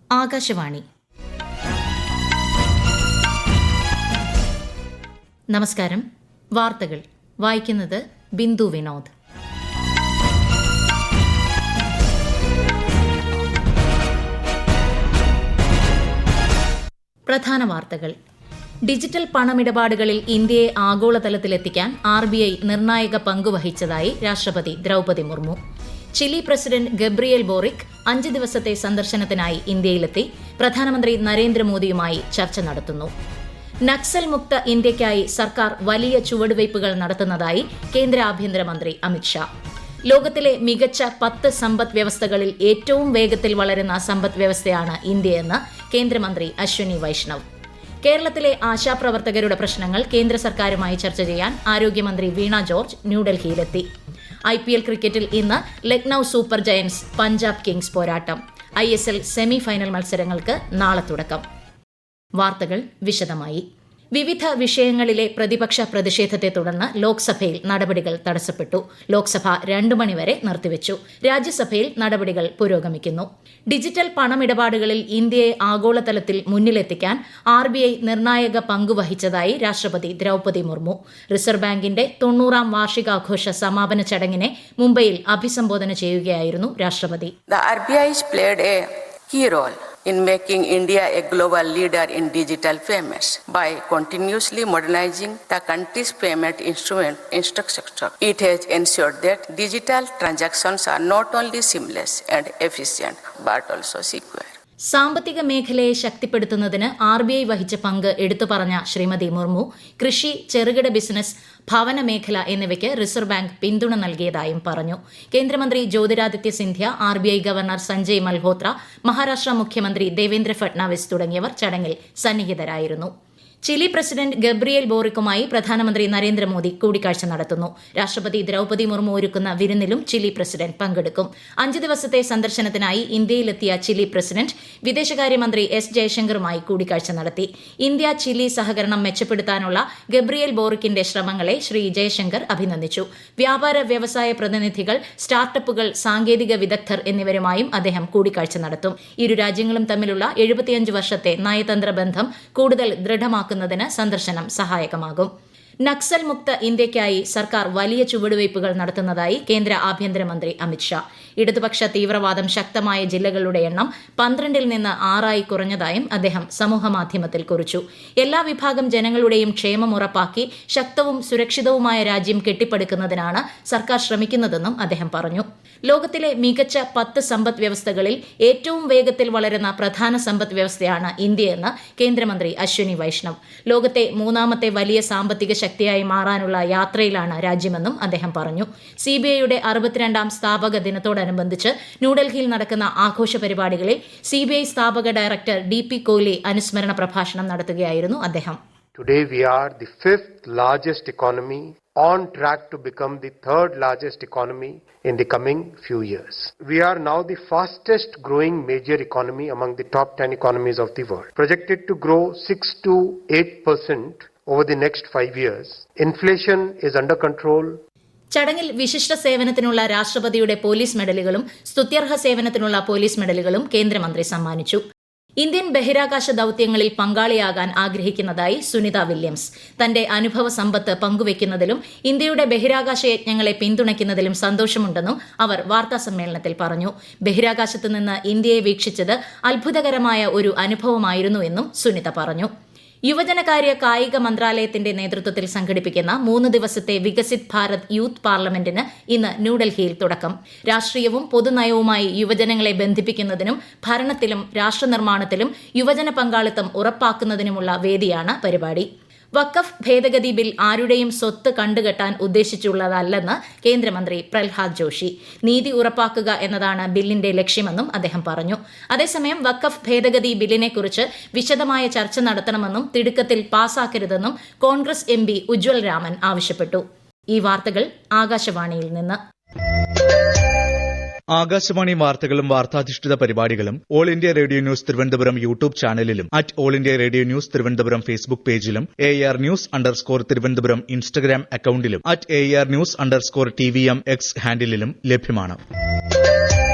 ആകാശവാണി. നമസ്കാരം. വാർത്തകൾ വായിക്കുന്നത് ബിന്ദു വിനോദ്. പ്രധാന വാർത്തകൾ. ഡിജിറ്റൽ പണമിടപാടുകളിൽ ഇന്ത്യയെ ആഗോളതലത്തിലെത്തിക്കാൻ RBI നിർണായക പങ്കുവഹിച്ചതായി രാഷ്ട്രപതി Droupadi Murmu. Chile president Gabriel Boric 5 ദിവസത്തെ സന്ദർശനത്തിനായി ഇന്ത്യയിലെത്തി പ്രധാനമന്ത്രി നരേന്ദ്രമോദിയുമായി ചർച്ച നടത്തുന്നു. നക്സൽ മുക്ത ഇന്ത്യയ്ക്കായി സർക്കാർ വലിയ ചുവടുവയ്പുകൾ നടത്തുന്നതായി കേന്ദ്ര ആഭ്യന്തരമന്ത്രി അമിത്ഷാ. ലോകത്തിലെ മികച്ച 10 സമ്പദ് വ്യവസ്ഥകളിൽ ഏറ്റവും വേഗത്തിൽ വളരുന്ന സമ്പദ് വ്യവസ്ഥയാണ് ഇന്ത്യയെന്ന് കേന്ദ്രമന്ത്രി അശ്വനി വൈഷ്ണവ്. കേരളത്തിലെ ആശാപ്രവർത്തകരുടെ പ്രശ്നങ്ങൾ കേന്ദ്ര സർക്കാരുമായി ചർച്ച ചെയ്യാൻ ആരോഗ്യമന്ത്രി വീണ ജോർജ് ന്യൂഡൽഹിയിലെത്തി. IPL ക്രിക്കറ്റിൽ ഇന്ന് Lucknow super Giants Punjab Kings പോരാട്ടം. ISL സെമി ഫൈനൽ മത്സരങ്ങൾക്ക് നാളെ തുടക്കം. വാർത്തകൾ വിശദമായി. വിവിധ വിഷയങ്ങളിലെ പ്രതിപക്ഷ പ്രതിഷേധത്തെ തുടർന്ന് ലോക്സഭയിൽ നടപടികൾ തടസ്സപ്പെട്ടു. ലോക്സഭ 2 മണിവരെ നിർത്തിവച്ചു. രാജ്യസഭയിൽ നടപടികൾ പുരോഗമിക്കുന്നു. ഡിജിറ്റൽ പണമിടപാടുകളിൽ ഇന്ത്യയെ ആഗോളതലത്തിൽ മുന്നിലെത്തിക്കാൻ RBI നിർണായക പങ്കുവഹിച്ചതായി രാഷ്ട്രപതി ദ്രൌപദി മുർമു. റിസർവ് ബാങ്കിന്റെ 90ാം വാർഷികാഘോഷ സമാപന ചടങ്ങിനെ മുംബൈയിൽ അഭിസംബോധന ചെയ്യുകയായിരുന്നു രാഷ്ട്രപതി. RBI played a key role in making India a global leader in digital payments by continuously modernizing the country's payment infrastructure. It has ensured that digital transactions are not only seamless and efficient but also secure. സാമ്പത്തിക മേഖലയെ ശക്തിപ്പെടുത്തുന്നതിന് RBI വഹിച്ച പങ്ക് എടുത്തു പറഞ്ഞ ശ്രീമതി മുർമു കൃഷി, ചെറുകിട business, ഭവന മേഖല എന്നിവയ്ക്ക് റിസർവ് ബാങ്ക് പിന്തുണ നൽകിയതായും പറഞ്ഞു. കേന്ദ്രമന്ത്രി ജ്യോതിരാദിത്യ സിന്ധ്യ, RBI ഗവർണർ സഞ്ജയ് മൽഹോത്ര, മഹാരാഷ്ട്ര മുഖ്യമന്ത്രി ദേവേന്ദ്ര ഫട്നാവിസ് തുടങ്ങിയവർ ചടങ്ങിൽ സന്നിഹിതരായിരുന്നു. ചിലി പ്രസിഡന്റ് ഗബ്രിയേൽ ബോറിക്കുമായി പ്രധാനമന്ത്രി നരേന്ദ്രമോദി കൂടിക്കാഴ്ച നടത്തുന്നു. രാഷ്ട്രപതി ദ്രൌപദി മുർമു ഒരുക്കുന്ന വിരുന്നിലും ചിലി പ്രസിഡന്റ് പങ്കെടുക്കും. 5 ദിവസത്തെ സന്ദർശനത്തിനായി ഇന്ത്യയിലെത്തിയ ചിലി പ്രസിഡന്റ് വിദേശകാര്യമന്ത്രി S ജയശങ്കറുമായി കൂടിക്കാഴ്ച നടത്തി. ഇന്ത്യ ചിലി സഹകരണം മെച്ചപ്പെടുത്താനുള്ള ഗബ്രിയേൽ ബോറിക്കിന്റെ ശ്രമങ്ങളെ ശ്രീ ജയശങ്കർ അഭിനന്ദിച്ചു. വ്യാപാര വ്യവസായ പ്രതിനിധികൾ, സ്റ്റാർട്ടപ്പുകൾ, സാങ്കേതിക വിദഗ്ധർ എന്നിവരുമായും അദ്ദേഹം കൂടിക്കാഴ്ച നടത്തും. ഇരു രാജ്യങ്ങളും തമ്മിലുള്ള 75 വർഷത്തെ നയതന്ത്ര ബന്ധം കൂടുതൽ ദൃഢമാക്കുന്നതിന് സന്ദർശനം സഹായകമാകും. നക്സൽ മുക്ത ഇന്ത്യയ്ക്കായി സർക്കാർ വലിയ ചുവടുവയ്പുകൾ നടത്തുന്നതായി കേന്ദ്ര ആഭ്യന്തരമന്ത്രി അമിത്ഷാ. ഇടതുപക്ഷ തീവ്രവാദം ശക്തമായ ജില്ലകളുടെ എണ്ണം 12ൽ നിന്ന് 6 കുറഞ്ഞതായും അദ്ദേഹം സമൂഹമാധ്യമത്തിൽ കുറിച്ചു. എല്ലാ വിഭാഗം ജനങ്ങളുടെയും ക്ഷേമം ഉറപ്പാക്കി ശക്തവും സുരക്ഷിതവുമായ രാജ്യം കെട്ടിപ്പടുക്കുന്നതിനാണ് സർക്കാർ ശ്രമിക്കുന്നതെന്നും അദ്ദേഹം പറഞ്ഞു. ലോകത്തിലെ മികച്ച 10 സമ്പദ് വ്യവസ്ഥകളിൽ ഏറ്റവും വേഗത്തിൽ വളരുന്ന പ്രധാന സമ്പദ് വ്യവസ്ഥയാണ് ഇന്ത്യയെന്ന് കേന്ദ്രമന്ത്രി അശ്വനി വൈഷ്ണവ്. ലോകത്തെ 3ാമത്തെ വലിയ സാമ്പത്തിക ശക്തിയായി മാറാനുള്ള യാത്രയിലാണ് രാജ്യമെന്നും അദ്ദേഹം പറഞ്ഞു. CBIയുടെ 62ാം സ്ഥാപക ദിനത്തോടനുബന്ധിച്ച് ന്യൂഡൽഹിയിൽ നടക്കുന്ന ആഘോഷ പരിപാടികളിൽ CBI സ്ഥാപക ഡയറക്ടർ DP കോഹ്ലി അനുസ്മരണ പ്രഭാഷണം നടത്തുകയായിരുന്നു അദ്ദേഹം. Today we are the 5th largest economy, on track to become the 3rd largest economy in the coming few years. We are now the fastest growing major economy among the top 10 economies of the world, projected to grow 6 to 8% over the next 5 years. Inflation is under control. ചടങ്ങിൽ വിശിഷ്ട സേവനത്തിനുള്ള രാഷ്ട്രപതിയുടെ police മെഡലുകളും സ്തുത്യർഹ സേവനത്തിനുള്ള police മെഡലുകളും കേന്ദ്രമന്ത്രി സമ്മാനിച്ചു. Indian ബഹിരാകാശ ദൌത്യങ്ങളിൽ പങ്കാളിയാകാൻ ആഗ്രഹിക്കുന്നതായി Sunitha Williams. തന്റെ അനുഭവ സമ്പത്ത് പങ്കുവയ്ക്കുന്നതിലും ഇന്ത്യയുടെ ബഹിരാകാശ യജ്ഞങ്ങളെ പിന്തുണയ്ക്കുന്നതിലും സന്തോഷമുണ്ടെന്നും അവർ വാർത്താസമ്മേളനത്തിൽ പറഞ്ഞു. ബഹിരാകാശത്ത് നിന്ന് ഇന്ത്യയെ വീക്ഷിച്ചത് അത്ഭുതകരമായ ഒരു അനുഭവമായിരുന്നുവെന്നും സുനിത പറഞ്ഞു. യുവജനകാര്യ കായിക മന്ത്രാലയത്തിന്റെ നേതൃത്വത്തിൽ സംഘടിപ്പിക്കുന്ന 3 ദിവസത്തെ വികസിത് ഭാരത് യൂത്ത് പാർലമെന്റിന് ഇന്ന് ന്യൂഡൽഹിയിൽ തുടക്കം. രാഷ്ട്രീയവും പൊതുനയവുമായി യുവജനങ്ങളെ ബന്ധിപ്പിക്കുന്നതിനും ഭരണത്തിലും രാഷ്ട്രനിർമ്മാണത്തിലും യുവജന പങ്കാളിത്തം ഉറപ്പാക്കുന്നതിനുമുള്ള വേദിയാണ് പരിപാടി. വഖഫ് ഭേദഗതി ബിൽ ആരുടെയും സ്വത്ത് കണ്ടുകെട്ടാൻ ഉദ്ദേശിച്ചുള്ളതല്ലെന്ന് കേന്ദ്രമന്ത്രി പ്രഹ്ലാദ് ജോഷി. നീതി ഉറപ്പാക്കുക എന്നതാണ് ബില്ലിന്റെ ലക്ഷ്യമെന്നും അദ്ദേഹം പറഞ്ഞു. അതേസമയം വഖഫ് ഭേദഗതി ബില്ലിനെക്കുറിച്ച് വിശദമായ ചർച്ച നടത്തണമെന്നും തിടുക്കത്തിൽ പാസാക്കരുതെന്നും കോൺഗ്രസ് MP ഉജ്വൽ രാമൻ ആവശ്യപ്പെട്ടു. ഈ വാർത്തകൾ ആകാശവാണിയിൽ നിന്ന്. ആകാശവാണി വാർത്തകളും വാർത്താധിഷ്ഠിത പരിപാടികളും all India radio news Thiruvananthapuram YouTube ചാനലിലും all India radio news Thiruvananthapuram Facebook പേജിലും AR News_ തിരുവനന്തപുരം ഇൻസ്റ്റഗ്രാം അക്കൌണ്ടിലും AR News_TVM X ഹാൻഡിലും ലഭ്യമാണ്.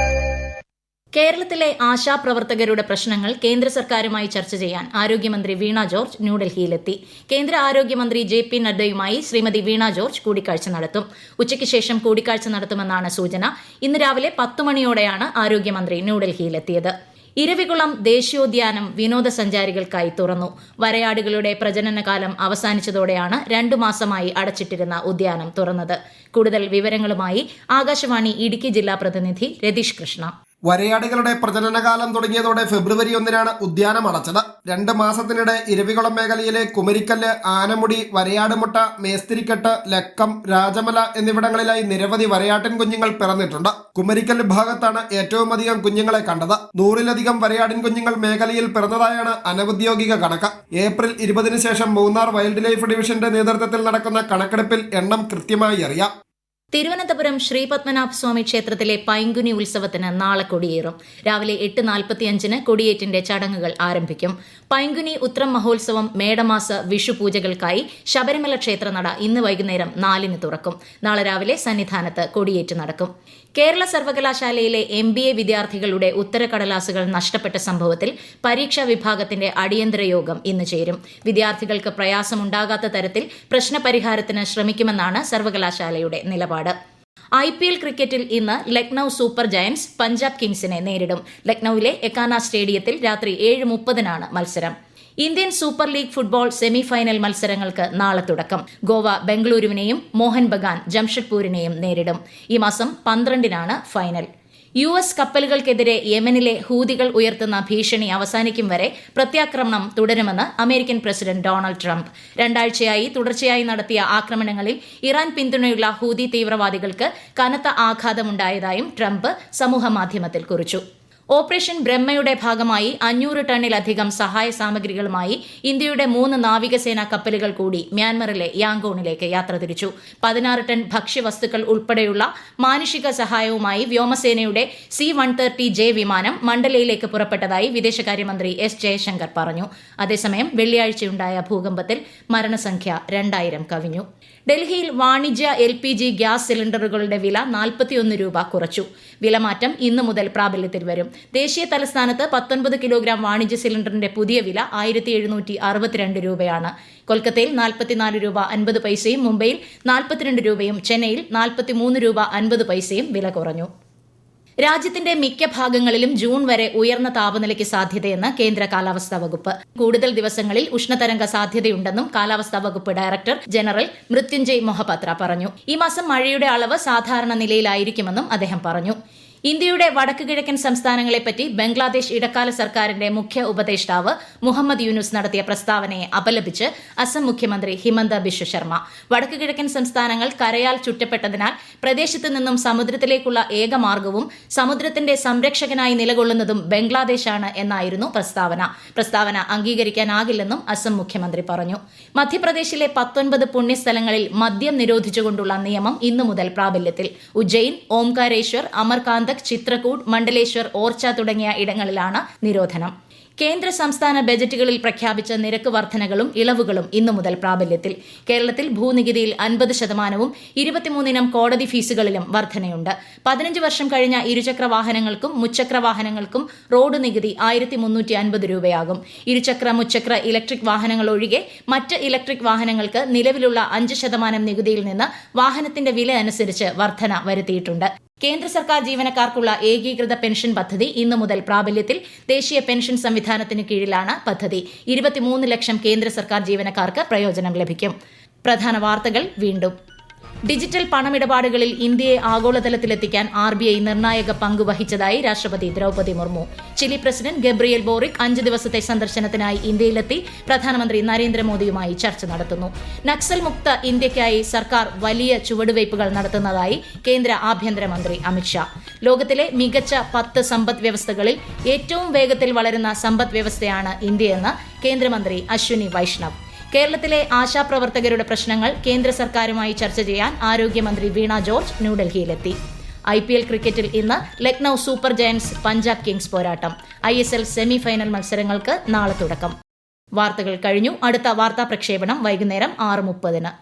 കേരളത്തിലെ ആശാപ്രവർത്തകരുടെ പ്രശ്നങ്ങൾ കേന്ദ്ര സർക്കാരുമായി ചർച്ച ചെയ്യാൻ ആരോഗ്യമന്ത്രി വീണ ജോർജ് ന്യൂഡൽഹിയിലെത്തി. കേന്ദ്ര ആരോഗ്യമന്ത്രി JP നഡ്ഡയുമായി ശ്രീമതി വീണ ജോർജ് കൂടിക്കാഴ്ച നടത്തും. ഉച്ചയ്ക്ക് ശേഷം കൂടിക്കാഴ്ച നടത്തുമെന്നാണ് സൂചന. ഇന്ന് രാവിലെ 10 മണിയോടെയാണ് ആരോഗ്യമന്ത്രി ന്യൂഡൽഹിയിലെത്തിയത്. ഇരവികുളം ദേശീയോദ്യാനം വിനോദസഞ്ചാരികൾക്കായി തുറന്നു. വരയാടുകളുടെ പ്രജനനകാലം അവസാനിച്ചതോടെയാണ് 2 മാസമായി അടച്ചിട്ടിരുന്ന ഉദ്യാനം തുറന്നത്. കൂടുതൽ വിവരങ്ങളുമായി ആകാശവാണി ഇടുക്കി ജില്ലാ പ്രതിനിധി രതീഷ് കൃഷ്ണ. വരയാടുകളുടെ പ്രജനനകാലം തുടങ്ങിയതോടെ ഫെബ്രുവരി 1 ഉദ്യാനം അടച്ചത്. 2 മാസത്തിനിടെ ഇരവികുളം മേഖലയിലെ കുമരിക്കല്ല്, ആനമുടി, വരയാടുമുട്ട, മേസ്തിരിക്കെട്ട്, ലക്കം, രാജമല എന്നിവിടങ്ങളിലായി നിരവധി വരയാട്ടിൻ കുഞ്ഞുങ്ങൾ പിറന്നിട്ടുണ്ട്. കുമരിക്കല്ല് ഭാഗത്താണ് ഏറ്റവും അധികം കുഞ്ഞുങ്ങളെ കണ്ടത്. 100-ലധികം വരയാടിൻ കുഞ്ഞുങ്ങൾ മേഖലയിൽ പിറന്നതായാണ് അനൌദ്യോഗിക കണക്ക്. ഏപ്രിൽ 20 ശേഷം മൂന്നാർ വൈൽഡ് ലൈഫ് ഡിവിഷന്റെ നേതൃത്വത്തിൽ നടക്കുന്ന കണക്കെടുപ്പിൽ എണ്ണം കൃത്യമായി അറിയാം. തിരുവനന്തപുരം ശ്രീപത്മനാഭസ്വാമി ക്ഷേത്രത്തിലെ പൈങ്കുനി ഉത്സവത്തിന് നാളെ കൊടിയേറും. രാവിലെ 8:45 കൊടിയേറ്റിന്റെ ചടങ്ങുകൾ ആരംഭിക്കും. പൈങ്കുനി ഉത്രം മഹോത്സവം, മേടമാസ വിഷു പൂജകൾക്കായി ശബരിമല ക്ഷേത്രനട ഇന്ന് വൈകുന്നേരം 4 തുറക്കും. നാളെ രാവിലെ സന്നിധാനത്ത് കൊടിയേറ്റ് നടക്കും. കേരള സർവകലാശാലയിലെ MBA വിദ്യാർത്ഥികളുടെ ഉത്തരക്കടലാസുകൾ നഷ്ടപ്പെട്ട സംഭവത്തിൽ പരീക്ഷാ വിഭാഗത്തിന്റെ അടിയന്തര യോഗം ഇന്ന് ചേരും. വിദ്യാർത്ഥികൾക്ക് പ്രയാസമുണ്ടാകാത്ത തരത്തിൽ പ്രശ്നപരിഹാരത്തിന് ശ്രമിക്കുമെന്നാണ് സർവകലാശാലയുടെ നിലപാട്. IPL ക്രിക്കറ്റിൽ ഇന്ന് ലക്നൌ സൂപ്പർ ജയന്റ്സ് പഞ്ചാബ് കിങ്സിനെ നേരിടും. ലക്നൌവിലെ എക്കാന സ്റ്റേഡിയത്തിൽ രാത്രി 7:30 മത്സരം. Indian super league football semi final മത്സരങ്ങൾക്ക് നാളെ തുടക്കം. ഗോവ ബംഗളൂരുവിനെയും മോഹൻ ബഗാൻ ജംഷഡ്പൂരിനെയും നേരിടും. ഈ മാസം 12 ഫൈനൽ. US കപ്പലുകൾക്കെതിരെ യമനിലെ ഹൂതികൾ ഉയർത്തുന്ന ഭീഷണി അവസാനിക്കും വരെ പ്രത്യാക്രമണം തുടരുമെന്ന് അമേരിക്കൻ പ്രസിഡന്റ് ഡൊണാൾഡ് ട്രംപ്. 2 ആഴ്ചയായി തുടർച്ചയായി നടത്തിയ ആക്രമണങ്ങളിൽ ഇറാൻ പിന്തുണയുള്ള ഹൂതി തീവ്രവാദികൾക്ക് കനത്ത ആഘാതമുണ്ടായതായും ട്രംപ് സമൂഹമാധ്യമത്തിൽ കുറിച്ചു. ഓപ്പറേഷൻ ബ്രഹ്മയുടെ ഭാഗമായി 500 ടണ്ണിലധികം സഹായ സാമഗ്രികളുമായി ഇന്ത്യയുടെ 3 നാവികസേനാ കപ്പലുകൾ കൂടി മ്യാൻമറിലെ യാങ്കോണിലേക്ക് യാത്ര തിരിച്ചു. 16 ടൺ ഭക്ഷ്യവസ്തുക്കൾ ഉൾപ്പെടെയുള്ള മാനുഷിക സഹായവുമായി വ്യോമസേനയുടെ C-130J വിമാനം മണ്ഡലയിലേക്ക് പുറപ്പെട്ടതായി വിദേശകാര്യമന്ത്രി S. ജയശങ്കർ പറഞ്ഞു. അതേസമയം വെള്ളിയാഴ്ചയുണ്ടായ ഭൂകമ്പത്തിൽ മരണസംഖ്യ 2000 കവിഞ്ഞു. ഡൽഹിയിൽ വാണിജ്യ LPG ഗ്യാസ് സിലിണ്ടറുകളുടെ വില 41 രൂപ കുറച്ചു. വിലമാറ്റം ഇന്നു മുതൽ പ്രാബല്യത്തിൽ വരും. ദേശീയ തലസ്ഥാനത്ത് 19 കിലോഗ്രാം വാണിജ്യ സിലിണ്ടറിന്റെ പുതിയ വില 1762 രൂപയാണ്. കൊൽക്കത്തയിൽ 44 രൂപ 50 പൈസയും മുംബൈയിൽ 42 രൂപയും ചെന്നൈയിൽ 43 രൂപ 50 പൈസയും വില കുറഞ്ഞു. രാജ്യത്തിന്റെ മിക്ക ഭാഗങ്ങളിലും ജൂൺ വരെ ഉയർന്ന താപനിലയ്ക്ക് സാധ്യതയെന്ന് കേന്ദ്ര കാലാവസ്ഥാ വകുപ്പ്. കൂടുതൽ ദിവസങ്ങളിൽ ഉഷ്ണതരംഗ സാധ്യതയുണ്ടെന്നും കാലാവസ്ഥാ വകുപ്പ് ഡയറക്ടർ ജനറൽ മൃത്യുഞ്ജയ് മൊഹപത്ര പറഞ്ഞു. ഈ മാസം മഴയുടെ അളവ് സാധാരണ നിലയിലായിരിക്കുമെന്നും അദ്ദേഹം പറഞ്ഞു. ഇന്ത്യയുടെ വടക്ക് കിഴക്കൻ സംസ്ഥാനങ്ങളെപ്പറ്റി ബംഗ്ലാദേശ് ഇടക്കാല സർക്കാരിന്റെ മുഖ്യ ഉപദേഷ്ടാവ് മുഹമ്മദ് യൂനുസ് നടത്തിയ പ്രസ്താവനയെ അപലപിച്ച് അസം മുഖ്യമന്ത്രി ഹിമന്ത ബിശ്വ ശർമ്മ. വടക്ക് കിഴക്കൻ സംസ്ഥാനങ്ങൾ കരയാൽ ചുറ്റപ്പെട്ടതിനാൽ പ്രദേശത്ത് നിന്നും സമുദ്രത്തിലേക്കുള്ള ഏക മാർഗവും സമുദ്രത്തിന്റെ സംരക്ഷകനായി നിലകൊള്ളുന്നതും ബംഗ്ലാദേശാണ് എന്നായിരുന്നു പ്രസ്താവന അംഗീകരിക്കാനാകില്ലെന്നും അസം മുഖ്യമന്ത്രി പറഞ്ഞു. മധ്യപ്രദേശിലെ 19 പുണ്യസ്ഥലങ്ങളിൽ മദ്യം നിരോധിച്ചുകൊണ്ടുള്ള നിയമം ഇന്നു മുതൽ പ്രാബല്യത്തിൽ. ഉജ്ജയിൻ, ഓംകാരേശ്വർ, അമർകാന്ത്, ചിത്രകൂട്, മണ്ഡലേശ്വർ, ഓർച്ച തുടങ്ങിയ ഇടങ്ങളിലാണ് നിരോധനം. കേന്ദ്ര സംസ്ഥാന ബജറ്റുകളിൽ പ്രഖ്യാപിച്ച നിരക്ക് വർധനകളും ഇളവുകളും ഇന്നു മുതൽ പ്രാബല്യത്തിൽ. കേരളത്തിൽ ഭൂനികുതിയിൽ 50%, 23 കോടതി ഫീസുകളിലും വർധനയുണ്ട്. 15 വർഷം കഴിഞ്ഞ ഇരുചക്ര വാഹനങ്ങൾക്കും മുച്ചക്ര വാഹനങ്ങൾക്കും റോഡ് നികുതി 1350 രൂപയാകും. ഇരുചക്ര, മുച്ചക്ര ഇലക്ട്രിക് വാഹനങ്ങൾ ഒഴികെ മറ്റ് ഇലക്ട്രിക് വാഹനങ്ങൾക്ക് നിലവിലുള്ള 5% നികുതിയിൽ നിന്ന് വാഹനത്തിന്റെ വില അനുസരിച്ച് വർധന വരുത്തിയിട്ടുണ്ട്. കേന്ദ്ര സർക്കാർ ജീവനക്കാർക്കുള്ള ഏകീകൃത പെൻഷൻ പദ്ധതി ഇന്നു മുതൽ പ്രാബല്യത്തിൽ. ദേശീയ പെൻഷൻ സംവിധാനത്തിന് കീഴിലാണ് പദ്ധതി. 23 ലക്ഷം കേന്ദ്ര സർക്കാർ ജീവനക്കാർക്ക് പ്രയോജനം ലഭിക്കും. പ്രധാന വാർത്തകൾ വീണ്ടും. ഡിജിറ്റൽ പണമിടപാടുകളിൽ ഇന്ത്യയെ ആഗോളതലത്തിലെത്തിക്കാൻ RBI നിർണായക പങ്ക് വഹിച്ചതായി രാഷ്ട്രപതി Droupadi Murmu. Chile president Gabriel Boric 5 ദിവസത്തെ സന്ദർശനത്തിനായി ഇന്ത്യയിലെത്തി. പ്രധാനമന്ത്രി നരേന്ദ്രമോദിയുമായി ചർച്ച നടത്തുന്നു. നക്സൽ മുക്ത ഇന്ത്യയ്ക്കായി സർക്കാർ വലിയ ചുവടുവയ്പുകൾ നടത്തുന്നതായി കേന്ദ്ര ആഭ്യന്തരമന്ത്രി അമിത്ഷാ. ലോകത്തിലെ മികച്ച 10 സമ്പദ് വ്യവസ്ഥകളിൽ ഏറ്റവും വേഗത്തിൽ വളരുന്ന സമ്പദ് വ്യവസ്ഥയാണ് ഇന്ത്യയെന്ന് കേന്ദ്രമന്ത്രി അശ്വിനി വൈഷ്ണവ്. കേരളത്തിലെ ആശാപ്രവർത്തകരുടെ പ്രശ്നങ്ങൾ കേന്ദ്ര സർക്കാരുമായി ചർച്ച ചെയ്യാൻ ആരോഗ്യമന്ത്രി വീണ ജോർജ് ന്യൂഡൽഹിയിലെത്തി. IPL ക്രിക്കറ്റിൽ ഇന്ന് Lucknow super Giants Punjab Kings പോരാട്ടം. ISL സെമി ഫൈനൽ മത്സരങ്ങൾക്ക് നാളെ തുടക്കം. വാർത്തകൾ കഴിഞ്ഞു. അടുത്ത വാർത്താ പ്രക്ഷേപണം വൈകുന്നേരം 6:30.